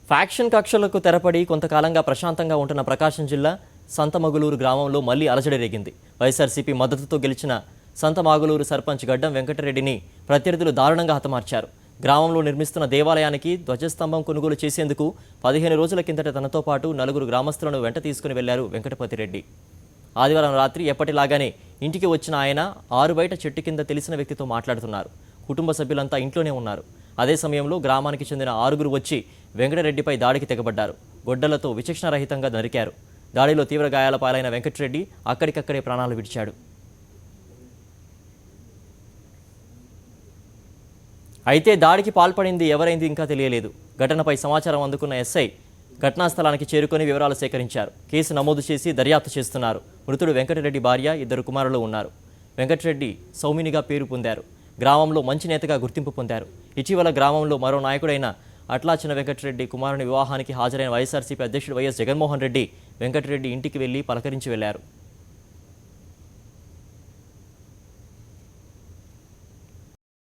Faction కక్షలకు తెరపడి కొంతకాలంగా ప్రశాంతంగా ఉంటున్న ప్రకాశం జిల్లా సంతమగులూరు గ్రామంలో మళ్లీ అలజడి రేగింది. వైఎస్ఆర్సీపీ మద్దతుతో గెలిచిన సంతమాగులూరు సర్పంచ్ గడ్డం వెంకటరెడ్డిని ప్రత్యర్థులు దారుణంగా హతమార్చారు. గ్రామంలో నిర్మిస్తున్న దేవాలయానికి ధ్వజస్తంభం కొనుగోలు చేసేందుకు 15 రోజుల కిందట తనతో పాటు 4 గ్రామస్తులను వెంట తీసుకుని వెళ్లారు వెంకటపతిరెడ్డి. ఆదివారం రాత్రి ఎప్పటిలాగానే ఇంటికి వచ్చిన ఆయన ఆరుబయట చెట్టు కింద తెలిసిన వ్యక్తితో మాట్లాడుతున్నారు. కుటుంబ సభ్యులంతా ఇంట్లోనే ఉన్నారు. అదే సమయంలో గ్రామానికి చెందిన 6 వచ్చి వెంకటరెడ్డిపై దాడికి తెగబడ్డారు. గొడ్డలతో విచక్షణారహితంగా నరికారు. దాడిలో తీవ్ర గాయాల పాలైన వెంకటరెడ్డి అక్కడికక్కడే ప్రాణాలు విడిచాడు. అయితే దాడికి పాల్పడింది ఎవరైంది ఇంకా తెలియలేదు. ఘటనపై సమాచారం అందుకున్న ఎస్ఐ ఘటనా స్థలానికి చేరుకొని వివరాలు సేకరించారు. కేసు నమోదు చేసి దర్యాప్తు చేస్తున్నారు. మృతుడు వెంకటరెడ్డి భార్య, 2 కుమారులు ఉన్నారు. వెంకటరెడ్డి సౌమినిగా పేరు పొందారు. గ్రామంలో మంచి నేతగా గుర్తింపు పొందారు. ఇటీవల గ్రామంలో మరో నాయకుడైన అట్లాచిన వెంకటరెడ్డి కుమారుని వివాహానికి హాజరైన వైఎస్ఆర్సీపీ అధ్యక్షుడు వైఎస్ జగన్మోహన్ రెడ్డి వెంకటరెడ్డి ఇంటికి వెళ్లి పలకరించి వెళ్లారు.